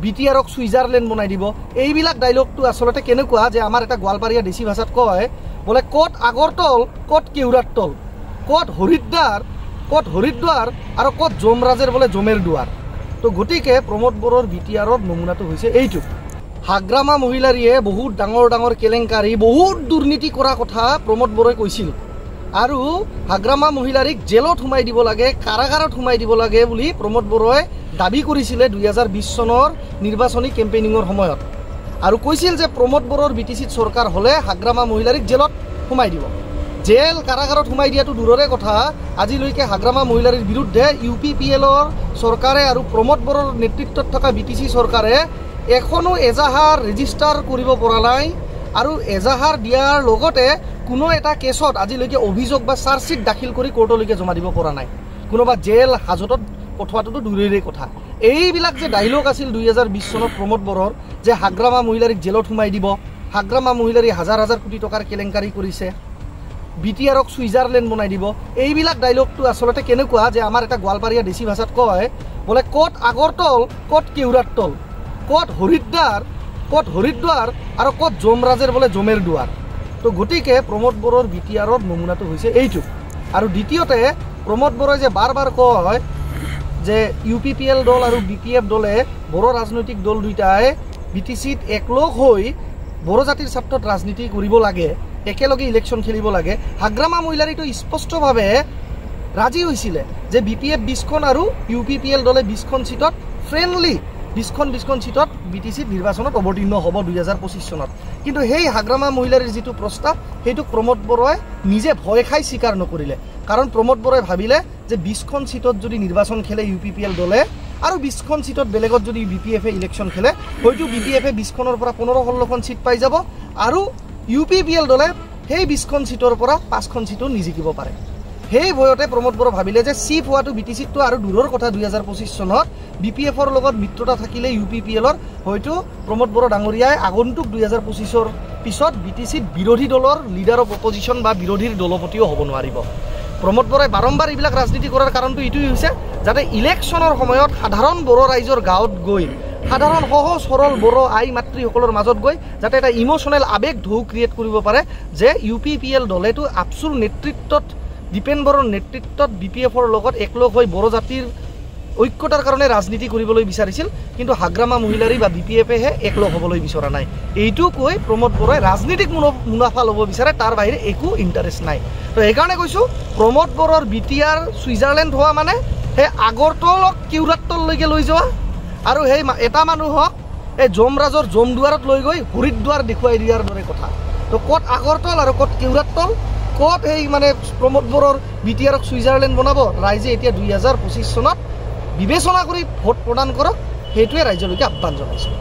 বিটিআৰক Switzerland বনাই দিব। এইবিলাক ডাইলগটো আচলতে কেনেকুৱা যে আমাৰ এটা গোৱালপাৰীয়া দেশী ভাষাত কয় বোলে ক'ত আগৰতল ক'ত কেউৰাতল, ক'ত হৰিদ্বাৰ আৰু ক'ত যমৰাজেৰ বোলে জমেৰ দুৱাৰ। তো গতিকে প্ৰমোদ বড়োৰ বিটিআৰৰ নমুনাটো হৈছে এইটো। হাগ্ৰামা মহিলাৰীয়ে বহুত ডাঙৰ ডাঙৰ কেলেংকাৰী বহুত দুৰ্নীতি কৰা কথা প্ৰমোদ বড়োই কৈছিল আৰু হাগ্ৰামা মহিলাৰীক জেলত সোমাই দিব লাগে, কাৰাগাৰত সোমাই দিব লাগে বুলি প্ৰমোদ বড়োই দাবী কৰিছিলে 2020 চনৰ নিৰ্বাচনী কেম্পেইনিঙৰ সময়ত আৰু কৈছিল যে প্ৰমোদ বড়োৰ বিটিচিত চৰকাৰ হ'লে হাগ্ৰামা মহিলাৰীক জেলত সোমাই দিব। জেল কাৰাগাৰত সোমাই দিয়াটো দূৰৰে কথা, আজিলৈকে হাগ্ৰামা মহিলাৰীৰ বিৰুদ্ধে UPPLৰ চৰকাৰে আৰু প্ৰমোদ বড়োৰ নেতৃত্বত থকা বিটিচি চৰকাৰে এখনো এজাহাৰ ৰেজিষ্টাৰ কৰিব পৰা নাই আৰু এজাহাৰ দিয়াৰ লগতে কোনো এটা কেছত আজিলৈকে অভিযোগ বা চাৰ্জশ্বিট দাখিল কৰি কোৰ্টলৈকে জমা দিব পৰা নাই। কোনোবা জেল হাজতত পঠোৱাটোতো দূৰৰে কথা। এইবিলাক যে ডাইলগ আছিল 2020 চনত প্ৰমোদ বড়োৰ যে হাগ্ৰামা মহিলাৰীক জেলত সোমাই দিব, হাগ্ৰামা মহিলাৰী হাজাৰ হাজাৰ কোটি টকাৰ কেলেংকাৰী কৰিছে, বিটিআৰক সুইজাৰলেণ্ড বনাই দিব, এইবিলাক ডাইলগটো আচলতে কেনেকুৱা যে আমাৰ এটা গোৱালপাৰীয়া দেশী ভাষাত কয় বোলে ক'ত আগৰতল ক'ত কেউৰাতল, ক'ত হৰিদ্বাৰ আৰু ক'ত যমৰাজেৰ বোলে জমেৰ দুৱাৰ। তো গতিকে প্ৰমোদ বড়োৰ বিটিআৰৰ নমুনাটো হৈছে এইটো। আৰু দ্বিতীয়তে প্ৰমোদ বড়োই যে বাৰ বাৰ কয় যে UPPL দল আৰু BPF দলে বড়ো ৰাজনৈতিক দল দুইটাই বিটিচিত একলগ হৈ বড়ো জাতিৰ স্বাৰ্থত ৰাজনীতি কৰিব লাগে, একেলগে ইলেকশ্যন খেলিব লাগে। হাগ্ৰামা মহিলাৰীটো স্পষ্টভাৱে ৰাজি হৈছিলে যে BPF 20খন আৰু UPPL দলে 20খন সিটত ফ্ৰেণ্ডলি 20খন সিটত বিটিচিত নিৰ্বাচনত অৱতীৰ্ণ হ'ব 2025 চনত। কিন্তু সেই হাগ্ৰামা মহিলাৰীৰ যিটো প্ৰস্তাৱ সেইটোক প্ৰমোদ বড়োই নিজে ভয় খাই স্বীকাৰ নকৰিলে। কাৰণ প্ৰমোদ বড়োই ভাবিলে যে 20খন সিটত যদি নিৰ্বাচন খেলে UPPL দলে আৰু 20খন সিটত বেলেগত যদি BPFে ইলেকশ্যন খেলে হয়তো BPFে 20খনৰ পৰা 15-16খন সিট পাই যাব আৰু UPPL দলে সেই 20খন সিটৰ পৰা 5খন সিটো নিজিকিব পাৰে। সেই ভয়তে প্ৰমোদ বড়ো ভাবিলে যে চিফ হোৱাটো বিটিচিতটো আৰু দূৰৰ কথা 2025 চনত BPFৰ লগত মিত্ৰতা থাকিলে UPPLৰ হয়তো প্ৰমোদ বড়ো ডাঙৰীয়াই আগন্তুক 2025ৰ পিছত বিটিচিত বিৰোধী দলৰ লিডাৰ অফ অপজিশ্যন বা বিৰোধীৰ দলপতিও হ'ব নোৱাৰিব। প্ৰমোদ বড়োই বাৰম্বাৰ এইবিলাক ৰাজনীতি কৰাৰ কাৰণটো এইটোৱেই হৈছে যাতে ইলেকশ্যনৰ সময়ত সাধাৰণ বড়ো ৰাইজৰ গাঁৱত গৈ সাধাৰণ সহজ সৰল বড়ো আই মাতৃসকলৰ মাজত গৈ যাতে এটা ইমোশ্যনেল আৱেগ ঢৌ ক্ৰিয়েট কৰিব পাৰে যে UPPL দলেতো আপচুৰ নেতৃত্বত দীপেন বড়োৰ নেতৃত্বত BPFৰ লগত একলগ হৈ বড়ো জাতিৰ ঐক্যতাৰ কাৰণে ৰাজনীতি কৰিবলৈ বিচাৰিছিল, কিন্তু হাগ্ৰামা মহিলাৰী বা BPFেহে একলগ হ'বলৈ বিচৰা নাই। এইটো কৈ প্ৰমোদ বড়োই ৰাজনীতিক মুনাফা ল'ব বিচাৰে, তাৰ বাহিৰে একো ইণ্টাৰেষ্ট নাই। তো সেইকাৰণে কৈছোঁ প্ৰমোদ বড়োৰ BTR সুইজাৰলেণ্ড হোৱা মানে সেই আগৰতলক কেউৰাতললৈকে লৈ যোৱা আৰু সেই এটা মানুহক এই যমৰাজৰ জমদুৱাৰত লৈ গৈ হৰিদ্বাৰ দেখুৱাই দিয়াৰ দৰে কথা। তো ক'ত আগৰতল আৰু ক'ত কেউৰাতল, ক'ত সেই মানে প্ৰমোদ বড়োৰ BTRক সুইজাৰলেণ্ড বনাব, ৰাইজে এতিয়া 2025 চনত বিবেচনা কৰি ভোট প্ৰদান কৰক, সেইটোৱে ৰাইজলৈকে আহ্বান জনাইছোঁ।